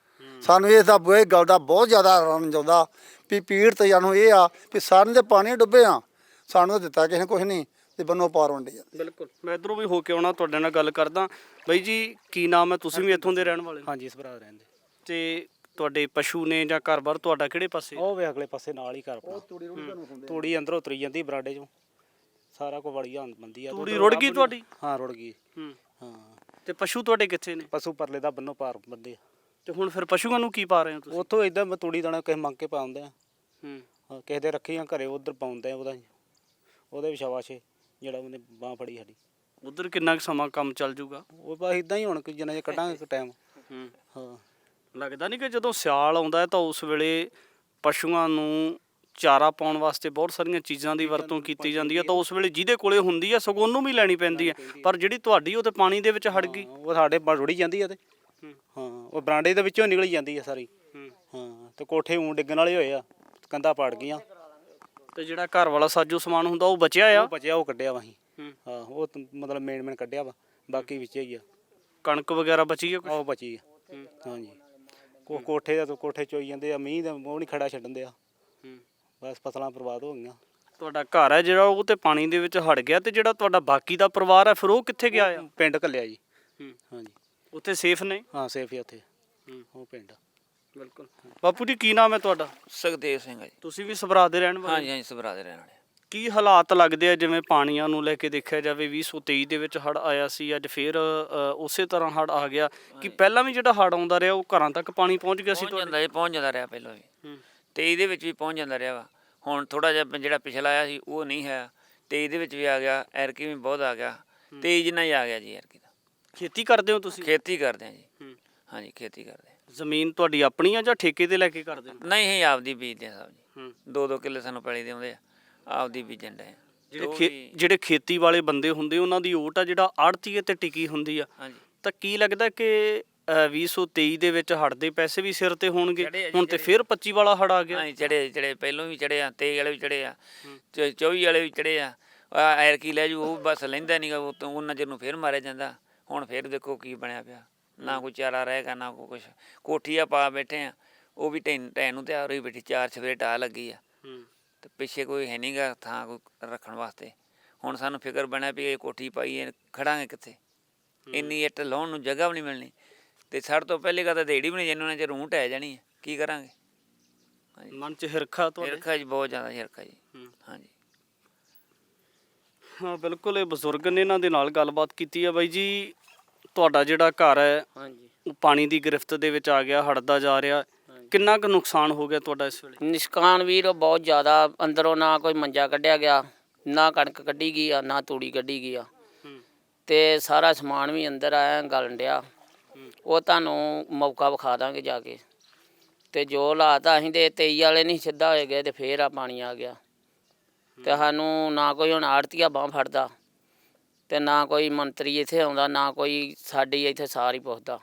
Speaker 1: ਸਾਨੂੰ ਇਹ ਗੱਲ ਦਾ ਬਹੁਤ ਜ਼ਿਆਦਾ ਰੰਜ ਆਉਂਦਾ ਵੀ ਪੀੜ ਤੇ ਸਾਨੂੰ ਇਹ ਆ ਵੀ ਸਾਰੇ ਦੇ ਪਾਣੀ ਡੁੱਬੇ ਆ, ਸਾਨੂੰ ਦਿੱਤਾ ਕਿਸੇ ਨੇ ਕੁਛ ਨਹੀਂ ਤੇ ਬੰਨੋ ਪਾਰ ਵੰਡੇ ਜਾਂਦੇ।
Speaker 2: ਬਿਲਕੁਲ, ਮੈਂ ਇੱਧਰੋਂ ਵੀ ਹੋ ਕੇ ਆਉਣਾ, ਤੁਹਾਡੇ ਨਾਲ ਗੱਲ ਕਰਦਾ। ਬਾਈ ਜੀ ਕੀ ਨਾਮ ਹੈ? ਤੁਸੀਂ ਵੀ ਇੱਥੋਂ ਦੇ ਰਹਿਣ ਵਾਲੇ ਹੋ?
Speaker 3: ਹਾਂਜੀ ਇਸ ਭਰਾ ਰਹਿੰਦੇ।
Speaker 2: ਤੇ ਤੁਹਾਡੇ ਪਸ਼ੂ ਨੇ ਜਾਂ ਘਰ-ਬਾਰ ਤੁਹਾਡਾ ਕਿਹੜੇ ਪਾਸੇ?
Speaker 3: ਉਹ ਵੇ ਅਗਲੇ ਪਾਸੇ ਨਾਲ ਹੀ ਘਰ ਆਪਣਾ। ਤੂੜੀ ਅੰਦਰੋਂ ਉਤਰੀ ਜਾਂਦੀ ਬਰਾਂਡੇ ਚੋਂ, ਸਾਰਾ ਕੁਝ ਵੜੀ ਬੰਦੀ ਆ।
Speaker 2: ਤੂੜੀ ਰੁੜ ਗਈ ਤੁਹਾਡੀ?
Speaker 3: ਹਾਂ ਰੁੜ ਗਈ। ਹਾਂ
Speaker 2: ਤੇ ਪਸ਼ੂ ਤੁਹਾਡੇ ਕਿੱਥੇ ਨੇ?
Speaker 3: ਪਸ਼ੂ ਪਰਲੇ ਦਾ ਬੰਨੋ ਪਾਰ ਬੰਦੇ ਆ।
Speaker 2: ਤੇ ਹੁਣ ਫਿਰ ਪਸ਼ੂਆਂ ਨੂੰ ਕੀ ਪਾ ਰਹੇ ਹੋ ਤੁਸੀਂ?
Speaker 3: ਉੱਥੋਂ ਇਦਾਂ ਤੂੜੀ ਦਾਣਾ ਕਿਸੇ ਮੰਗ ਕੇ ਪਾਉਂਦੇ ਆ। ਕਿਸੇ ਦੇ ਰੱਖੀਆਂ ਘਰੇ ਉਧਰ ਪਾਉਂਦੇ ਆ। ਉਹਦੇ ਵੀ ਸ਼ਾਬਾਸ਼ ਜਿਹੜਾ ਉਹਨੇ ਬਾਂਹ ਫੜੀ ਸਾਡੀ।
Speaker 2: ਉਧਰ ਕਿੰਨਾ ਕੁ ਸਮਾਂ ਕੰਮ ਚੱਲ ਜੂਗਾ?
Speaker 3: ਉਹ ਬਸ ਇਦਾਂ ਹੀ ਹੁਣ ਜਿੰਨਾ ਜੇ ਕੱਢਾਂਗੇ ਟਾਈਮ। ਹਾਂ
Speaker 2: ਲੱਗਦਾ ਨਹੀਂ ਕਿ ਜਦੋਂ ਸਿਆਲ ਆਉਂਦਾ ਹੈ ਤਾਂ ਉਸ ਵੇਲੇ ਪਸ਼ੂਆਂ ਨੂੰ ਚਾਰਾ ਪਾਉਣ ਵਾਸਤੇ ਬਹੁਤ ਸਾਰੀਆਂ ਚੀਜ਼ਾਂ ਦੀ ਵਰਤੋਂ ਕੀਤੀ ਜਾਂਦੀ ਹੈ, ਤਾਂ ਉਸ ਵੇਲੇ ਜਿਹਦੇ ਕੋਲੇ ਹੁੰਦੀ ਹੈ ਸਗੋਂ ਉਹਨੂੰ ਵੀ ਲੈਣੀ ਪੈਂਦੀ ਹੈ, ਪਰ ਜਿਹੜੀ ਤੁਹਾਡੀ ਉਹ ਤੇ ਪਾਣੀ ਦੇ ਵਿੱਚ ਹੜ ਗਈ।
Speaker 3: ਉਹ ਸਾਡੇ ਰੁੜੀ ਜਾਂਦੀ ਆ ਤੇ ਹਾਂ ਉਹ ਬਰਾਂਡੇ ਦੇ ਵਿੱਚੋਂ ਨਿਕਲ ਜਾਂਦੀ ਆ ਸਾਰੀ। ਹਾਂ ਤੇ ਕੋਠੇ ਊਂ ਡਿੱਗਣ ਵਾਲੇ ਹੋਏ ਆ, ਕੰਧਾਂ ਪਾੜ ਗਈਆਂ।
Speaker 2: ਤੇ ਜਿਹੜਾ ਘਰ ਵਾਲਾ ਸਾਜੋ ਸਮਾਨ ਹੁੰਦਾ ਉਹ ਬਚਿਆ ਆ?
Speaker 3: ਉਹ ਬਚਿਆ, ਉਹ ਕੱਢਿਆ ਵਾ ਅਸੀਂ। ਹਾਂ ਉਹ ਮਤਲਬ ਮੇਨ ਕੱਢਿਆ ਵਾ, ਬਾਕੀ ਵਿੱਚ ਹੀ ਆ।
Speaker 2: ਕਣਕ ਵਗੈਰਾ ਬਚੀ ਆ ਕੁਛ?
Speaker 3: ਉਹ ਬਚੀ ਆ। ਹਾਂਜੀ ਕੋਠੇ ਚੋਈ ਜਾਂਦੇ ਆ, ਮੀਂਹ ਦਾ ਉਹ ਨਹੀਂ ਖੜਾ ਛੱਡਣ ਦਿਆ। ਬਸ ਫਸਲਾਂ ਬਰਬਾਦ ਹੋ ਗਈਆਂ।
Speaker 2: ਤੁਹਾਡਾ ਘਰ ਹੈ ਜਿਹੜਾ ਉਹ ਤੇ ਪਾਣੀ ਦੇ ਵਿੱਚ ਹੜ ਗਿਆ, ਤੇ ਜਿਹੜਾ ਤੁਹਾਡਾ ਬਾਕੀ ਦਾ ਪਰਿਵਾਰ ਹੈ ਫਿਰ ਉਹ ਕਿੱਥੇ ਗਿਆ ਆ?
Speaker 3: ਪਿੰਡ ਘੱਲਿਆ ਜੀ। ਹਾਂਜੀ
Speaker 2: ਉੱਥੇ ਸੇਫ ਨੇ?
Speaker 3: ਹਾਂ ਸੇਫ ਹੀ ਉੱਥੇ ਉਹ ਪਿੰਡ।
Speaker 2: ਬਿਲਕੁਲ। ਬਾਪੂ ਜੀ ਕੀ ਨਾਮ ਹੈ ਤੁਹਾਡਾ?
Speaker 4: ਸੁਖਦੇਵ ਸਿੰਘ ਹੈ ਜੀ।
Speaker 2: ਤੁਸੀਂ ਵੀ ਸਭਰਾ ਦੇ ਰਹਿਣ ਵਾਲੇ?
Speaker 4: ਹਾਂਜੀ ਹਾਂਜੀ ਸਭਰਾ ਦੇ ਰਹਿਣ ਵਾਲੇ।
Speaker 2: ਕੀ ਹਾਲਾਤ ਲੱਗਦੇ ਆ ਜਿਵੇਂ ਪਾਣੀਆਂ ਨੂੰ ਲੈ ਕੇ ਦੇਖਿਆ ਜਾਵੇ? 2023 ਦੇ ਵਿੱਚ ਹੜ੍ਹ ਆਇਆ ਸੀ, ਅੱਜ ਫੇਰ ਉਸੇ ਤਰ੍ਹਾਂ ਹੜ੍ਹ ਆ ਗਿਆ ਕਿ ਪਹਿਲਾਂ ਵੀ ਜਿਹੜਾ ਹੜ੍ਹ ਆਉਂਦਾ ਰਿਹਾ ਉਹ ਘਰਾਂ ਤੱਕ ਪਾਣੀ ਪਹੁੰਚ ਗਿਆ ਸੀ ਤੁਹਾਡੇ?
Speaker 4: ਪਹੁੰਚ ਜਾਂਦਾ ਰਿਹਾ ਪਹਿਲਾਂ ਵੀ। 23 ਦੇ ਵਿੱਚ ਵੀ ਪਹੁੰਚ ਜਾਂਦਾ ਰਿਹਾ ਵਾ। ਹੁਣ ਥੋੜਾ ਜਿਹਾ ਜਿਹੜਾ ਪਿਛਲਾ ਆਇਆ ਸੀ ਉਹ ਨਹੀਂ ਹੈ। 23 ਦੇ ਵਿੱਚ ਵੀ ਆ ਗਿਆ, ਐਰਕੀ ਵੀ ਬਹੁਤ ਆ ਗਿਆ। 23 ਜਿੰਨਾ ਹੀ ਆ ਗਿਆ ਜੀ ਐਰਕੀ ਦਾ।
Speaker 2: ਖੇਤੀ ਕਰਦੇ ਹੋ ਤੁਸੀਂ?
Speaker 4: ਖੇਤੀ ਕਰਦੇ ਹਾਂ ਜੀ। ਹਾਂਜੀ ਖੇਤੀ ਕਰਦੇ ਹਾਂ।
Speaker 2: ਜ਼ਮੀਨ ਤੁਹਾਡੀ ਆਪਣੀ ਆ ਜਾਂ ਠੇਕੇ ਤੇ ਲੈ ਕੇ ਕਰਦੇ ਹੋ?
Speaker 4: ਨਹੀਂ ਅਸੀਂ ਆਪਦੀ ਬੀਜਦੇ ਹਾਂ ਸਾਹਿਬ ਜੀ। 2-2 ਕਿੱਲੇ ਸਾਨੂੰ ਪੈਲੀ ਦੇ ਆਉਂਦੇ ਆ, ਆਪਦੀ ਬੀਜਣ ਡਏ ਆ।
Speaker 2: ਜਿਹੜੇ ਖੇਤੀ ਵਾਲੇ ਬੰਦੇ ਹੁੰਦੇ ਉਹਨਾਂ ਦੀ ਓਟ ਆ ਜਿਹੜਾ ਆੜ੍ਹਤੀਏ ਤੇ ਟਿਕੀ ਹੁੰਦੀ ਆ, ਤਾਂ ਕੀ ਲੱਗਦਾ ਕਿ 2023 ਦੇ ਵਿੱਚ ਹੜ੍ਹ ਦੇ ਪੈਸੇ ਵੀ ਸਿਰ ਤੇ ਹੋਣਗੇ? ਹੁਣ ਤੇ ਫਿਰ 25 ਵਾਲਾ ਹੜ੍ਹ ਆ ਗਿਆ।
Speaker 4: ਹਾਂਜੀ ਚੜੇ ਪਹਿਲੋਂ ਵੀ ਚੜੇ ਆ, 23 ਵਾਲੇ ਵੀ ਚੜੇ ਆ, 24 ਵਾਲੇ ਵੀ ਚੜੇ ਆ। ਐਰਕੀ ਲੈ ਜੂ ਉਹ ਬਸ ਲੈਂਦਾ ਨਹੀਂਗਾ, ਉਹਨਾਂ ਚਿਰ ਨੂੰ ਫਿਰ ਮਾਰਿਆ ਜਾਂਦਾ। ਹੁਣ ਫਿਰ ਦੇਖੋ ਕੀ ਬਣਿਆ ਪਿਆ, ਨਾ ਕੋਈ ਚਾਰਾ ਰਹੇਗਾ ਨਾ ਕੋਈ ਕੁਛ। ਕੋਠੀਆਂ ਪਾ ਬੈਠੇ ਆ, ਉਹ ਵੀ ਢਹਿਣ ਨੂੰ ਤਿਆਰ ਹੋਈ ਬੈਠੀ। 4 ਚੁਫੇਰੇ ਢਾਹ ਲੱਗੀ ਆ ਤੇ ਪਿੱਛੇ ਕੋਈ ਹੈ ਨਹੀਂਗਾ ਥਾਂ ਕੋਈ ਰੱਖਣ ਵਾਸਤੇ। ਹੁਣ ਸਾਨੂੰ ਫਿਕਰ ਬਣਿਆ ਵੀ ਇਹ ਕੋਠੀ ਪਾਈਏ, ਖੜਾਂਗੇ ਕਿੱਥੇ? ਇੰਨੀ ਇੱਟ ਲਾਉਣ ਨੂੰ ਜਗ੍ਹਾ ਵੀ ਨਹੀਂ ਮਿਲਣੀ, ਤੇ ਸਾਡੇ ਤੋਂ ਪਹਿਲੇ ਤਾਂ ਦੇੜੀ ਵੀ ਨਹੀਂ ਜਾਣੀ, ਉਹਨਾਂ 'ਚ ਰੂੰ ਢਹਿ ਜਾਣੀ ਹੈ। ਕੀ ਕਰਾਂਗੇ? ਹਾਂਜੀ
Speaker 2: ਮਨ 'ਚ ਹਿਰਖਾ ਤੁਹਾਡੇ?
Speaker 4: ਹਿਰਖਾ ਜੀ, ਬਹੁਤ ਜ਼ਿਆਦਾ ਹਿਰਖਾ ਜੀ। ਹਾਂਜੀ
Speaker 2: ਹਾਂ ਬਿਲਕੁਲ, ਇਹ ਬਜ਼ੁਰਗ ਨੇ, ਇਹਨਾਂ ਦੇ ਨਾਲ ਗੱਲਬਾਤ ਕੀਤੀ ਆ। ਬਾਈ ਜੀ ਤੁਹਾਡਾ ਜਿਹੜਾ ਘਰ ਹੈ
Speaker 5: ਹਾਂਜੀ
Speaker 2: ਉਹ ਪਾਣੀ ਦੀ ਗ੍ਰਿਫਤ ਦੇ ਵਿੱਚ ਆ ਗਿਆ, ਹੜਦਾ ਜਾ ਰਿਹਾ, ਕਿੰਨਾ ਕੁ ਨੁਕਸਾਨ ਹੋ ਗਿਆ ਤੁਹਾਡਾ ਇਸ ਵੇਲੇ?
Speaker 5: ਨਿਸ਼ਕਾਨ ਵੀਰ ਬਹੁਤ ਜ਼ਿਆਦਾ। ਅੰਦਰੋਂ ਨਾ ਕੋਈ ਮੰਜਾ ਕੱਢਿਆ ਗਿਆ, ਨਾ ਕਣਕ ਕੱਢੀ ਗਈ ਆ, ਨਾ ਤੂੜੀ ਕੱਢੀ ਗਈ ਆ, ਤੇ ਸਾਰਾ ਸਮਾਨ ਵੀ ਅੰਦਰ ਆਇਆ ਗਲਣ ਡਿਆ। ਉਹ ਤੁਹਾਨੂੰ ਮੌਕਾ ਵਿਖਾ ਦਾਂਗੇ ਜਾ ਕੇ। ਤੇ ਜੋ ਹਾਲਾਤ ਅਸੀਂ ਤੇ 23 ਵਾਲੇ ਨਹੀਂ ਸਿੱਧਾ ਹੋਏ ਗਏ ਤੇ ਫੇਰ ਆ ਪਾਣੀ ਆ ਗਿਆ। ਤੇ ਸਾਨੂੰ ਨਾ ਕੋਈ ਹੁਣ ਆੜਤੀਆ ਬਾਂਹ ਫੜਦਾ ਤੇ ਨਾ ਕੋਈ ਮੰਤਰੀ ਇੱਥੇ ਆਉਂਦਾ, ਨਾ ਕੋਈ ਸਾਡੀ ਇੱਥੇ ਸਾਰ ਹੀ ਪੁੱਛਦਾ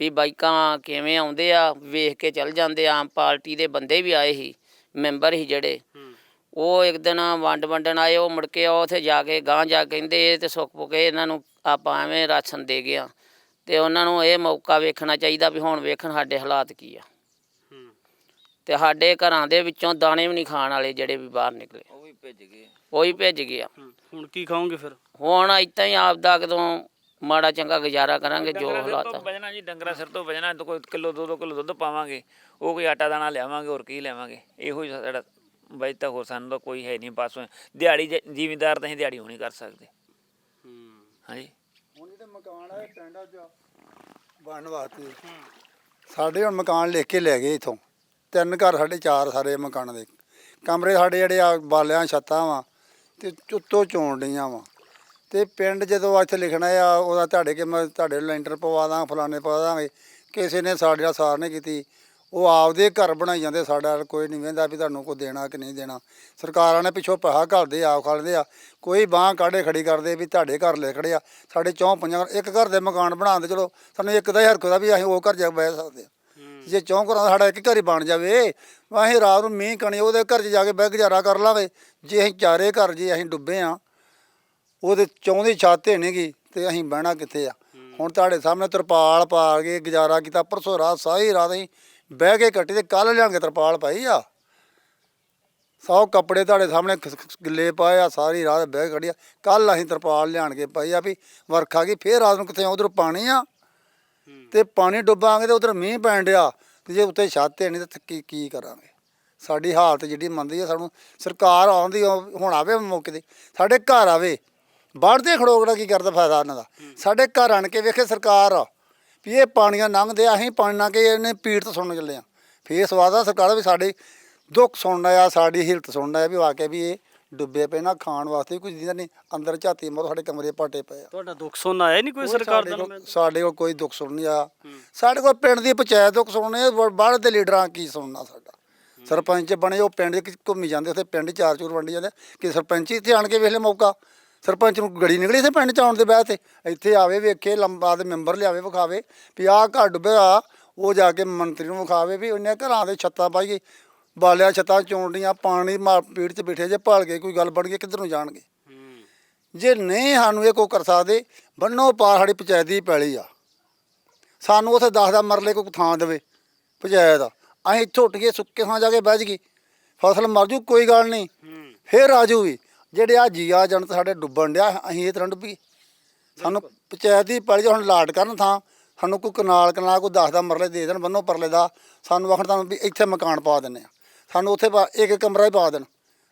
Speaker 5: ਵੀ ਬਾਈਕਾਂ ਕਿਵੇਂ ਆਉਂਦੇ ਆ, ਵੇਖ ਕੇ ਚੱਲ ਜਾਂਦੇ। ਆਮ ਪਾਰਟੀ ਦੇ ਬੰਦੇ ਵੀ ਆਏ ਸੀ, ਮੈਂਬਰ ਸੀ ਜਿਹੜੇ, ਉਹ ਇੱਕ ਦਿਨ ਵੰਡਣ ਆਏ, ਉਹ ਮੁੜ ਕੇ ਉਹ ਉੱਥੇ ਜਾ ਕੇ ਗਾਂਹ ਜਾ ਕੇ ਕਹਿੰਦੇ ਇਹ ਤੇ ਸੁੱਖ ਪੁਕੇ ਇਹਨਾਂ ਨੂੰ ਆਪਾਂ ਐਵੇਂ ਰਾਸ਼ਨ ਦੇ ਗਏ ਆ। ਤੇ ਉਹਨਾਂ ਨੂੰ ਇਹ ਮੌਕਾ ਵੇਖਣਾ ਚਾਹੀਦਾ ਵੀ ਹੁਣ ਵੇਖਣ ਸਾਡੇ ਹਾਲਾਤ ਕੀ ਆ। ਤੇ ਸਾਡੇ ਘਰਾਂ ਦੇ ਵਿੱਚੋਂ ਦਾਣੇ ਵੀ ਨਹੀਂ ਖਾਣ ਵਾਲੇ ਜਿਹੜੇ ਵੀ ਬਾਹਰ ਨਿਕਲੇ,
Speaker 4: ਉਹ ਵੀ ਭਿੱਜ ਗਏ।
Speaker 5: ਉਹੀ ਭੇਜ ਗਿਆ।
Speaker 2: ਹੁਣ ਕੀ ਖਾਓਗੇ ਫਿਰ?
Speaker 5: ਹੁਣ ਏਦਾਂ ਹੀ ਆਪਦਾ ਕਦੋਂ ਮਾੜਾ ਚੰਗਾ ਗੁਜ਼ਾਰਾ ਕਰਾਂਗੇ ਜੋ ਹਾਲਾਤ ਆ।
Speaker 4: ਵਜਣਾ ਜੀ, ਡੰਗਰਾਂ ਸਿਰ ਤੋਂ ਵਜਣਾ, ਕੋਈ ਕਿਲੋ 2-2 ਕਿਲੋ ਦੁੱਧ ਪਾਵਾਂਗੇ, ਉਹ ਕੋਈ ਆਟਾ ਦਾਣਾ ਲਿਆਵਾਂਗੇ, ਹੋਰ ਕੀ ਲਿਆਵਾਂਗੇ। ਇਹੋ ਹੀ ਸਾਡਾ ਬਚਤਾ, ਹੋਰ ਸਾਨੂੰ ਤਾਂ ਕੋਈ ਹੈ ਨਹੀਂ। ਬਸ ਦਿਹਾੜੀ ਜ਼ਿਮੀਂਦਾਰ ਤਾਂ ਅਸੀਂ ਦਿਹਾੜੀ ਹੋਣੀ ਕਰ ਸਕਦੇ। ਹਾਂਜੀ,
Speaker 1: ਹੁਣ ਜਿਹੜੇ ਮਕਾਨ ਆ ਪਿੰਡਾਂ 'ਚ ਬਣਨ ਵਾਸਤੇ ਸਾਡੇ ਹੁਣ ਮਕਾਨ ਲਿਖ ਕੇ ਲੈ ਗਏ ਇਥੋਂ। 3 ਘਰ ਸਾਡੇ 4 ਸਾਰੇ ਮਕਾਨਾਂ ਦੇ ਕਮਰੇ ਸਾਡੇ ਜਿਹੜੇ ਆ ਬਾਲਿਆਂ ਛੱਤਾਂ ਵਾ ਤੇ ਉੱਤੋਂ ਚੋਣ ਡੀਆਂ ਵਾ। ਤੇ ਪਿੰਡ ਜਦੋਂ ਇੱਥੇ ਲਿਖਣਾ ਆ ਉਹਦਾ ਤੁਹਾਡੇ ਲੈਂਟਰ ਪਵਾ ਦਾਂ, ਫਲਾਣੇ ਪਵਾ ਦਾਂਗੇ, ਕਿਸੇ ਨੇ ਸਾਡੇ ਨਾਲ ਸਾਰ ਨਹੀਂ ਕੀਤੀ। ਉਹ ਆਪਦੇ ਘਰ ਬਣਾਈ ਜਾਂਦੇ, ਸਾਡਾ ਕੋਈ ਨਹੀਂ ਵੇਂਦਾ ਵੀ ਤੁਹਾਨੂੰ ਕੋਈ ਦੇਣਾ ਕਿ ਨਹੀਂ ਦੇਣਾ। ਸਰਕਾਰਾਂ ਨੇ ਪਿੱਛੋਂ ਪੈਸਾ ਘੱਲਦੇ ਆਪ ਖਾਲਦੇ ਆ, ਕੋਈ ਬਾਂਹ ਕਾਢੇ ਖੜੀ ਕਰਦੇ ਵੀ ਤੁਹਾਡੇ ਘਰ ਲੈ ਖੜੇ ਆ। ਸਾਡੇ 4-5 ਇੱਕ ਘਰ ਦੇ ਮਕਾਨ ਬਣਾਉਂਦੇ, ਚਲੋ ਸਾਨੂੰ ਇੱਕ ਦਾ ਹੀ ਹਰਕਤ ਵੀ ਅਸੀਂ ਉਹ ਘਰ ਜਾ ਬਹਿ ਸਕਦੇ ਹਾਂ। ਜੇ 4 ਘਰਾਂ ਦਾ ਸਾਡਾ ਇੱਕ ਘਰ ਹੀ ਬਣ ਜਾਵੇ, ਅਸੀਂ ਰਾਤ ਨੂੰ ਮੀਂਹ ਕਣੀ ਉਹਦੇ ਘਰ 'ਚ ਜਾ ਕੇ ਬਹਿ ਗੁਜ਼ਾਰਾ ਕਰ ਲਾਂਗੇ। ਜੇ ਅਸੀਂ 4 ਘਰ ਜੇ ਅਸੀਂ ਡੁੱਬੇ ਹਾਂ, ਉਹਦੇ 4 ਦੀ ਛੱਤ ਨਹੀਂ ਗੀ ਤੇ ਅਸੀਂ ਬਹਿਣਾ ਕਿੱਥੇ ਆ। ਹੁਣ ਤੁਹਾਡੇ ਸਾਹਮਣੇ ਤਰਪਾਲ ਪਾ ਕੇ ਗੁਜ਼ਾਰਾ ਕੀਤਾ। ਪਰਸੋਂ ਰਾਤ ਸਾਰੀ ਰਾਤ ਅਸੀਂ ਬਹਿ ਕੇ ਕੱਟੀ ਤੇ ਕੱਲ੍ਹ ਲਿਆ ਕੇ ਤਰਪਾਲ ਪਾਈ ਆ। ਸਭ ਕੱਪੜੇ ਤੁਹਾਡੇ ਸਾਹਮਣੇ ਗਿੱਲੇ ਪਾਏ ਆ, ਸਾਰੀ ਰਾਤ ਬਹਿ ਕੇ ਕੱਢੀ ਆ। ਕੱਲ੍ਹ ਅਸੀਂ ਤਰਪਾਲ ਲਿਆਣ ਕੇ ਪਾਈ ਆ ਵੀ ਵਰਖਾ ਗਈ, ਫੇਰ ਰਾਤ ਨੂੰ ਕਿੱਥੇ ਉਧਰ ਪਾਣੀ ਆ ਤੇ ਪਾਣੀ ਡੁੱਬਾਂਗੇ ਤੇ ਉਧਰ ਮੀਂਹ ਪੈਣ ਡਿਆ ਤੇ ਜੇ ਉੱਤੇ ਛੱਤ ਹੈ ਨਹੀਂ ਤਾਂ ਕੀ ਕਰਾਂਗੇ। ਸਾਡੀ ਹਾਲਤ ਜਿਹੜੀ ਮੰਨਦੀ ਆ, ਸਾਨੂੰ ਸਰਕਾਰ ਆਉਂਦੀ ਹੁਣ ਆਵੇ ਮੌਕੇ 'ਤੇ ਸਾਡੇ ਘਰ ਆਵੇ। ਵੱਢਦੇ ਖੜੋਕੜਾ ਕੀ ਕਰਦਾ ਫਾਇਦਾ ਇਹਨਾਂ ਦਾ। ਸਾਡੇ ਘਰ ਆਣ ਕੇ ਵੇਖੇ ਸਰਕਾਰ ਵੀ ਇਹ ਪਾਣੀਆਂ ਲੰਘਦੇ ਆ, ਅਸੀਂ ਪਾਣੀ ਨਾ ਕੇ ਇਹਨੇ ਪੀੜ ਤੋਂ ਸੁਣਨ ਚੱਲੇ ਆ। ਫੇਰ ਸਵਾਦ ਆ ਸਰਕਾਰ ਵੀ ਸਾਡੇ ਦੁੱਖ ਸੁਣਨਾ ਆ, ਸਾਡੀ ਹਿਲਤ ਸੁਣਨਾ ਆ ਵੀ ਵਾਕਿਆ ਵੀ ਇਹ ਡੁੱਬੇ ਪਏ ਨਾ, ਖਾਣ ਵਾਸਤੇ ਕੁਝ ਦਿੰਦਾ ਨਹੀਂ। ਅੰਦਰ ਝਾਤੀ ਮਾਰੋ, ਸਾਡੇ ਕਮਰੇ ਪਾਟੇ ਪਏ ਆ।
Speaker 2: ਤੁਹਾਡਾ ਦੁੱਖ ਸੁਣਨ ਆਇਆ ਨਹੀਂ ਕੋਈ ਸਰਕਾਰ ਦਾ?
Speaker 1: ਸਾਡੇ ਕੋਲ ਕੋਈ ਦੁੱਖ ਸੁਣ ਨਹੀਂ ਆਇਆ। ਸਾਡੇ ਕੋਲ ਪਿੰਡ ਦੀ ਪੰਚਾਇਤ ਦੁੱਖ ਸੁਣਨੇ, ਬਾਹਰ ਦੇ ਲੀਡਰਾਂ ਕੀ ਸੁਣਨਾ। ਸਾਡਾ ਸਰਪੰਚ ਬਣੇ, ਉਹ ਪਿੰਡ 'ਚ ਘੁੰਮੀ ਜਾਂਦੇ, ਉੱਥੇ ਪਿੰਡ 4 ਚੂਰ ਵੰਡੀ ਜਾਂਦੇ ਕਿ ਸਰਪੰਚ ਇੱਥੇ ਆਣ ਕੇ ਵੇਖ ਲੈ ਮੌਕਾ। ਸਰਪੰਚ ਨੂੰ ਗੜੀ ਨਿਕਲੀ ਇੱਥੇ ਪਿੰਡ 'ਚ ਆਉਣ ਦੇ ਬਾਅਦ ਤੇ ਇੱਥੇ ਆਵੇ, ਵੇਖੇ, ਲੰਬਾ ਦੇ ਮੈਂਬਰ ਲਿਆਵੇ, ਵਿਖਾਵੇ ਵੀ ਆਹ ਘਰ ਡੁੱਬਿਆ। ਉਹ ਜਾ ਕੇ ਮੰਤਰੀ ਨੂੰ ਵਿਖਾਵੇ ਵੀ ਉਹਨੇ ਘਰਾਂ ਦੇ ਛੱਤਾਂ ਪਾਈਏ, ਬਾਲਿਆ ਛੱਤਾਂ ਚੋਣਡੀਆਂ, ਪਾਣੀ ਪੀੜ 'ਚ ਬੈਠੇ ਜੇ ਭਾਲ ਕੇ ਕੋਈ ਗੱਲ ਬਣ ਗਈ ਕਿੱਧਰ ਨੂੰ ਜਾਣਗੇ। ਜੇ ਨਹੀਂ ਸਾਨੂੰ ਇਹ ਕੋਈ ਕਰ ਸਕਦੇ, ਬੰਨੋ ਪਾਰ ਸਾਡੀ ਪੰਚਾਇਤ ਦੀ ਪੈਲੀ ਆ, ਸਾਨੂੰ ਉੱਥੇ 10 ਮਰਲੇ ਕੋਈ ਥਾਂ ਦੇਵੇ ਪੰਚਾਇਤ। ਅਸੀਂ ਇੱਥੋਂ ਉੱਠ ਕੇ ਸੁੱਕੇ ਥਾਂ ਜਾ ਕੇ ਬਹਿ ਜਾਈਏ, ਫਸਲ ਮਰ ਜੂ ਕੋਈ ਗੱਲ ਨਹੀਂ, ਫੇਰ ਆ ਜੂਗੀ। ਜਿਹੜੇ ਆ ਜੀਆ ਜਨਤ ਸਾਡੇ ਡੁੱਬਣ ਡਿਆ, ਅਸੀਂ ਇਹ ਤਰ੍ਹਾਂ ਡੁੱਬੀਏ। ਸਾਨੂੰ ਪੰਚਾਇਤ ਦੀ ਪੈਲੀ 'ਚ ਹੁਣ ਲਾਟ ਕਰਨ ਥਾਂ, ਸਾਨੂੰ ਕੋਈ ਕਨਾਲ ਕੋਈ 10 ਮਰਲੇ ਦੇ ਦੇਣ ਬੰਨੋ ਪਰਲੇ ਦਾ। ਸਾਨੂੰ ਆਖਣ ਤੁਹਾਨੂੰ ਵੀ ਇੱਥੇ ਮਕਾਨ ਪਾ ਦਿੰਦੇ ਆ, ਸਾਨੂੰ ਉੱਥੇ ਇੱਕ ਕਮਰਾ ਹੀ ਪਾ ਦੇਣ।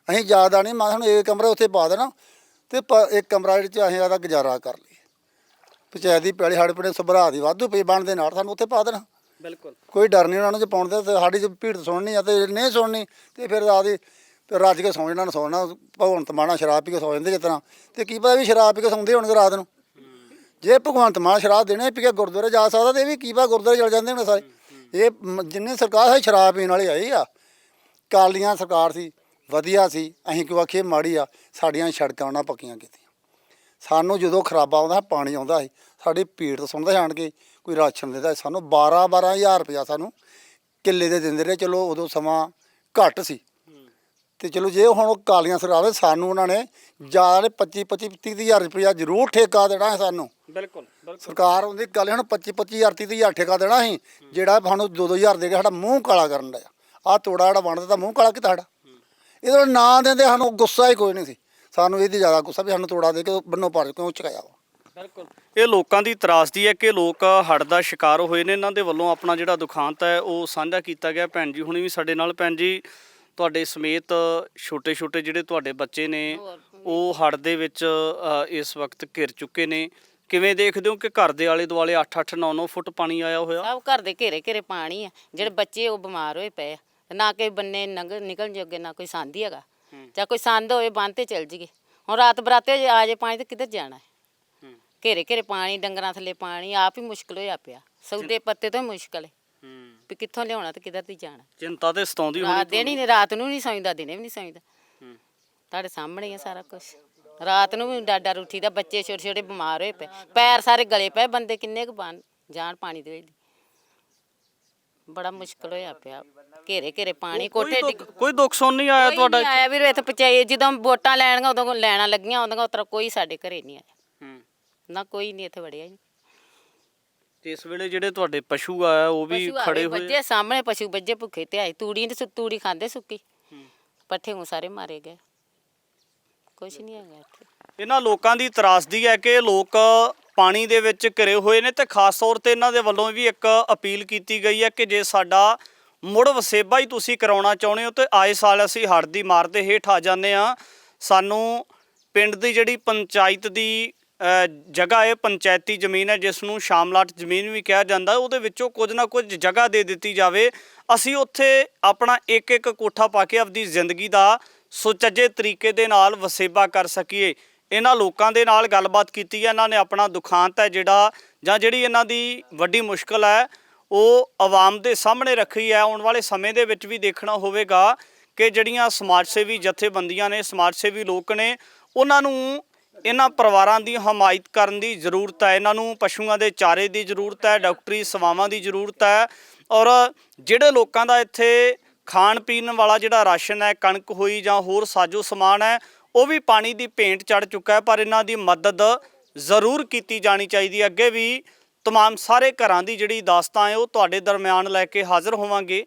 Speaker 1: ਅਸੀਂ ਜ਼ਿਆਦਾ ਨਹੀਂ, ਮੈਂ ਸਾਨੂੰ ਇੱਕ ਕਮਰਾ ਉੱਥੇ ਪਾ ਦੇਣਾ ਤੇ ਇੱਕ ਕਮਰਾ ਜਿਹੜੇ 'ਚ ਅਸੀਂ ਉਹਦਾ ਗੁਜ਼ਾਰਾ ਕਰ ਲਈਏ। ਪੰਚਾਇਤ ਦੀ ਪੈਲੀ ਸਾਡੇ ਪਿੰਡ ਸੁਭਰਾ ਦੀ ਵਾਧੂ ਪਈ ਬਣਦੇ ਨਾਲ, ਸਾਨੂੰ ਉੱਥੇ ਪਾ ਦੇਣਾ।
Speaker 2: ਬਿਲਕੁਲ
Speaker 1: ਕੋਈ ਡਰ ਨਹੀਂ ਉਹਨਾਂ ਨੂੰ ਜੇ ਪਾਉਣ ਦਾ। ਤੇ ਸਾਡੀ ਜੇ ਭੀੜ ਸੁਣਨੀ ਆ ਤੇ ਨਹੀਂ ਸੁਣਨੀ ਤੇ ਫਿਰ ਆਦੀ ਰੱਜ ਕੇ ਸੌਂ ਜਾਣਾ, ਸੌਣਾ ਭਗਵੰਤ ਮਾਨ ਸ਼ਰਾਬ ਪੀ ਕੇ ਸੌ ਜਾਂਦੇ ਜਿਸ ਤਰ੍ਹਾਂ। ਤੇ ਕੀ ਪਤਾ ਵੀ ਸ਼ਰਾਬ ਪੀ ਕੇ ਸੌਂਦੇ ਹੋਣਗੇ ਰਾਤ ਨੂੰ। ਜੇ ਭਗਵੰਤ ਮਾਨ ਸ਼ਰਾਬ ਦੇਣੇ ਪੀ ਕੇ ਗੁਰਦੁਆਰੇ ਜਾ ਸਕਦਾ ਤੇ ਇਹ ਵੀ ਕੀ ਪਤਾ ਗੁਰਦੁਆਰੇ ਚਲ ਜਾਂਦੇ ਹੋਣੇ ਸਾਰੇ। ਇਹ ਜਿੰਨੇ ਸਰਕਾਰ ਹੈ ਸ਼ਰਾਬ ਪੀਣ ਵਾਲੇ ਆਏ ਆ। ਕਾਲੀਆਂ ਸਰਕਾਰ ਸੀ, ਵਧੀਆ ਸੀ, ਅਸੀਂ ਕਿਉਂ ਆਖੀਏ ਮਾੜੀ ਆ। ਸਾਡੀਆਂ ਸੜਕਾਂ ਉਹਨਾਂ ਪੱਕੀਆਂ ਕੀਤੀਆਂ। ਸਾਨੂੰ ਜਦੋਂ ਖਰਾਬਾ ਆਉਂਦਾ ਪਾਣੀ ਆਉਂਦਾ ਸੀ, ਸਾਡੀ ਭੀੜ ਤੋਂ ਸੁਣਦਾ ਜਾਣ ਕੇ ਕੋਈ ਰਾਸ਼ਨ ਦਿੰਦਾ ਸਾਨੂੰ 12-12 ਹਜ਼ਾਰ ਰੁਪਇਆ ਸਾਨੂੰ ਕਿੱਲੇ ਦੇ ਦਿੰਦੇ ਰਹੇ। ਚਲੋ ਉਦੋਂ ਸਮਾਂ ਘੱਟ ਸੀ ਤੇ ਚਲੋ ਜੇ ਹੁਣ ਉਹ ਕਾਲੀਆਂ ਸਰਕਾਰ ਸਾਨੂੰ ਉਹਨਾਂ ਨੇ ਜ਼ਿਆਦਾ ਨੇ 25-30 ਹਜ਼ਾਰ ਰੁਪਇਆ ਜ਼ਰੂਰ ਠੇਕਾ ਦੇਣਾ ਹੈ ਸਾਨੂੰ।
Speaker 2: ਬਿਲਕੁਲ
Speaker 1: ਸਰਕਾਰ ਉਹਦੀ ਗੱਲ ਹੁਣ 25 ਹਜ਼ਾਰ 30 ਹਜ਼ਾਰ ਠੇਕਾ ਦੇਣਾ ਸੀ, ਜਿਹੜਾ ਸਾਨੂੰ 2-2 ਹਜ਼ਾਰ ਦੇ ਕੇ ਸਾਡਾ ਮੂੰਹ ਕਾਲਾ ਕਰਨ ਡਿਆ। ਆਹ ਤੋੜਾ ਜਿਹੜਾ ਬਣ ਦਿੱਤਾ ਮੂੰਹ ਕਾਲਾ ਕੀਤਾ ਸਾਡਾ। ਇਹਦਾ ਨਾ ਦਿੰਦੇ ਸਾਨੂੰ ਗੁੱਸਾ ਹੀ ਕੋਈ ਨਹੀਂ ਸੀ। ਸਾਨੂੰ ਇਹਦੀ ਜ਼ਿਆਦਾ ਗੁੱਸਾ ਵੀ ਸਾਨੂੰ ਤੋੜਾ ਦੇ ਕੇ ਬੰਨੋ ਪਾਰ ਕਿਉਂ ਚੁਕਾਇਆ ਵਾ।
Speaker 2: ਬਿਲਕੁਲ ਇਹ ਲੋਕਾਂ ਦੀ ਤਰਾਸਦੀ ਹੈ ਕਿ ਲੋਕ ਹੜ੍ਹ ਦਾ ਸ਼ਿਕਾਰ ਹੋਏ ਨੇ। ਇਹਨਾਂ ਦੇ ਵੱਲੋਂ ਆਪਣਾ ਜਿਹੜਾ ਦੁਖਾਂਤ ਹੈ ਉਹ ਸਾਂਝਾ ਕੀਤਾ ਗਿਆ। ਭੈਣ ਜੀ ਹੁਣੀ ਵੀ ਸਾਡੇ ਨਾਲ। ਭੈਣ ਜੀ ਤੁਹਾਡੇ ਸਮੇਤ ਛੋਟੇ ਛੋਟੇ ਜਿਹੜੇ ਤੁਹਾਡੇ ਬੱਚੇ ਨੇ ਉਹ ਹੜ੍ਹ ਦੇ ਵਿੱਚ ਇਸ ਵਕਤ ਘਿਰ ਚੁੱਕੇ ਨੇ। ਕਿਵੇਂ ਦੇਖਦੇ ਹੋ ਕਿ ਘਰ ਦੇ ਆਲੇ ਦੁਆਲੇ 8-8 9-9 ਫੁੱਟ ਪਾਣੀ ਆਇਆ ਹੋਇਆ?
Speaker 6: ਸਭ ਘਰ ਦੇ ਘੇਰੇ ਪਾਣੀ ਆ। ਜਿਹੜੇ ਬੱਚੇ ਉਹ ਬਿਮਾਰ ਹੋਏ ਪਏ ਆ, ਨਾ ਕਿ ਬੰਨੇ ਨਿਕਲਣ ਜੋਗੇ, ਨਾ ਕੋਈ ਸੰਦ ਹੀ ਹੈਗਾ। ਜਾਂ ਕੋਈ ਸੰਦ ਹੋਵੇ ਬੰਨ ਤੇ ਚੱਲ ਜੀਏ। ਹੁਣ ਰਾਤ ਬਰਾਤੇ ਆ ਜੇ ਪਾਣੀ ਤੇ ਕਿੱਧਰ ਜਾਣਾ ਹੈ? ਘੇਰੇ ਪਾਣੀ, ਡੰਗਰਾਂ ਥੱਲੇ ਪਾਣੀ, ਆਪ ਹੀ ਮੁਸ਼ਕਿਲ ਹੋਇਆ ਪਿਆ। ਸੌਦੇ ਪੱਤੇ ਤੋਂ ਹੀ ਮੁਸ਼ਕਿਲ ਹੈ ਵੀ ਕਿੱਥੋਂ ਲਿਆਉਣਾ ਤੇ ਕਿੱਧਰ ਦੀ ਜਾਣਾ।
Speaker 2: ਚਿੰਤਾ ਤੇ ਸਤਾਉਂਦੀ ਹੋਣੀ।
Speaker 6: ਰਾਤ ਨੂੰ ਨਹੀਂ ਸੌਂਦਾ, ਦਿਨੇ ਵੀ ਨਹੀਂ ਸੌਂਦਾ। ਤੁਹਾਡੇ ਸਾਹਮਣੇ ਹੀ ਆ ਸਾਰਾ ਕੁਝ। ਰਾਤ ਨੂੰ ਵੀ ਡਾਡਾ ਰੁੱਠੀ ਦਾ, ਬੱਚੇ ਛੋਟੇ ਛੋਟੇ ਬਿਮਾਰ ਹੋਏ ਪਏ, ਪੈਰ ਸਾਰੇ ਗਲੇ ਪਏ, ਬੰਦੇ ਕਿੰਨੇ ਕੁ ਜਾਣ ਪਾਣੀ ਦੇ ਵਿੱਚ। ਬੜਾ ਮੁਸ਼ਕਲ ਹੋਇਆ ਪਿਆ, ਘੇਰੇ ਘੇਰੇ ਪਾਣੀ, ਕੋਠੇ ਡਿੱਗ।
Speaker 2: ਕੋਈ ਦੁੱਖ ਸੁਣ ਨਹੀਂ ਆਇਆ
Speaker 6: ਕੋਈ
Speaker 2: ਤੁਹਾਡਾ?
Speaker 6: ਨਹੀਂ ਆਇਆ ਵੀਰ, ਇੱਥੇ ਪਚਾਈ ਜਦੋਂ ਵੋਟਾਂ ਲੈਣੀਆਂ ਉਦੋਂ ਲੈਣਾ ਲੱਗੀਆਂ, ਉਦੋਂ ਉਤਰਾ ਕੋਈ ਸਾਡੇ ਘਰੇ ਨਹੀਂ ਆਇਆ ਨਾ, ਕੋਈ ਨਹੀਂ ਇੱਥੇ ਵੜਿਆ ਜੀ।
Speaker 2: ਤੇ ਇਸ ਵੇਲੇ ਜਿਹੜੇ ਤੁਹਾਡੇ ਪਸ਼ੂ ਆ ਉਹ ਵੀ
Speaker 6: ਪਸ਼ੂ
Speaker 2: ਖੜੇ
Speaker 6: ਆਵੇ
Speaker 2: ਹੋਏ?
Speaker 6: ਬੱਜੇ ਸਾਹਮਣੇ, ਪਸ਼ੂ ਬੱਜੇ ਭੁੱਖੇ ਤੇ ਆਏ, ਤੂੜੀ ਖਾਂਦੇ ਸੁੱਕੀ, ਪੱਠੇ ਨੂੰ ਸਾਰੇ ਮਾਰੇ ਗਏ, ਕੁਛ ਨਹੀਂ ਹੈਗਾ ਇੱਥੇ।
Speaker 2: ਇਹਨਾਂ ਲੋਕਾਂ ਦੀ ਤਰਾਸਦੀ ਹੈ ਕਿ ਲੋਕ ਪਾਣੀ ਦੇ ਵਿੱਚ ਘਿਰੇ ਹੋਏ ਨੇ, ਤੇ ਖਾਸ ਤੌਰ ਤੇ ਇਹਨਾਂ ਦੇ ਵੱਲੋਂ ਵੀ ਇੱਕ ਅਪੀਲ ਕੀਤੀ ਗਈ ਹੈ ਕਿ ਜੇ ਸਾਡਾ ਮੁੜ ਵਸੇਬਾ ਹੀ ਤੁਸੀਂ ਕਰਾਉਣਾ ਚਾਹੁੰਦੇ ਹੋ ਤੇ ਆਏ ਸਾਲ ਅਸੀਂ ਹੜ੍ਹ ਦੀ ਮਾਰ ਦੇ ਹੇਠ ਆ ਜਾਂਦੇ ਆ, ਸਾਨੂੰ ਪਿੰਡ ਦੀ ਜਿਹੜੀ ਪੰਚਾਇਤ ਦੀ ਜਗ੍ਹਾ ਹੈ, ਪੰਚਾਇਤੀ ਜ਼ਮੀਨ ਹੈ ਜਿਸ ਨੂੰ ਸ਼ਾਮਲਾਟ ਜ਼ਮੀਨ ਵੀ ਕਿਹਾ ਜਾਂਦਾ, ਉਹਦੇ ਵਿੱਚੋਂ ਕੁਝ ਨਾ ਕੁਝ ਜਗ੍ਹਾ ਦੇ ਦਿੱਤੀ ਜਾਵੇ, ਅਸੀਂ ਉੱਥੇ ਆਪਣਾ ਇੱਕ ਇੱਕ ਕੋਠਾ ਪਾ ਕੇ ਆਪਣੀ ਜ਼ਿੰਦਗੀ ਦਾ ਸੁਚੱਜੇ ਤਰੀਕੇ ਦੇ ਨਾਲ ਵਸੇਬਾ ਕਰ ਸਕੀਏ। ਇਹਨਾਂ ਲੋਕਾਂ ਦੇ ਨਾਲ ਗੱਲਬਾਤ ਕੀਤੀ ਹੈ, ਇਹਨਾਂ ਨੇ ਆਪਣਾ ਦੁਖਾਂਤ ਹੈ ਜਿਹੜਾ ਜਾਂ ਜਿਹੜੀ ਇਹਨਾਂ ਦੀ ਵੱਡੀ ਮੁਸ਼ਕਲ ਹੈ ਉਹ ਆਵਾਮ ਦੇ ਸਾਹਮਣੇ ਰੱਖੀ ਹੈ। ਆਉਣ ਵਾਲੇ ਸਮੇਂ ਦੇ ਵਿੱਚ ਵੀ ਦੇਖਣਾ ਹੋਵੇਗਾ ਕਿ ਜਿਹੜੀਆਂ ਸਮਾਜ ਸੇਵੀ ਜਥੇਬੰਦੀਆਂ ਨੇ, ਸਮਾਜ ਸੇਵੀ ਲੋਕ ਨੇ, ਉਹਨਾਂ ਨੂੰ ਇਹਨਾਂ ਪਰਿਵਾਰਾਂ ਦੀ ਹਮਾਇਤ ਕਰਨ ਦੀ ਜ਼ਰੂਰਤ ਹੈ। ਇਹਨਾਂ ਨੂੰ ਪਸ਼ੂਆਂ ਦੇ ਚਾਰੇ ਦੀ ਜ਼ਰੂਰਤ ਹੈ, ਡਾਕਟਰੀ ਸੇਵਾਵਾਂ ਦੀ ਜ਼ਰੂਰਤ ਹੈ, ਔਰ ਜਿਹੜੇ ਲੋਕਾਂ ਦਾ ਇੱਥੇ ਖਾਣ ਪੀਣ ਵਾਲਾ ਜਿਹੜਾ ਰਾਸ਼ਨ ਹੈ, ਕਣਕ ਹੋਈ ਜਾਂ ਹੋਰ ਸਾਜੋ ਸਮਾਨ ਹੈ, ਉਹ ਵੀ ਪਾਣੀ ਦੀ ਭੇਂਟ ਚੜ੍ਹ ਚੁੱਕਾ ਹੈ, ਪਰ ਇਹਨਾਂ ਦੀ ਮਦਦ ਜ਼ਰੂਰ ਕੀਤੀ ਜਾਣੀ ਚਾਹੀਦੀ ਹੈ। ਅੱਗੇ ਵੀ ਤਮਾਮ ਸਾਰੇ ਘਰਾਂ ਦੀ ਜਿਹੜੀ ਦਾਸਤਾਨ ਹੈ ਉਹ ਤੁਹਾਡੇ ਦਰਮਿਆਨ ਲੈ ਕੇ ਹਾਜ਼ਰ ਹੋਵਾਂਗੇ।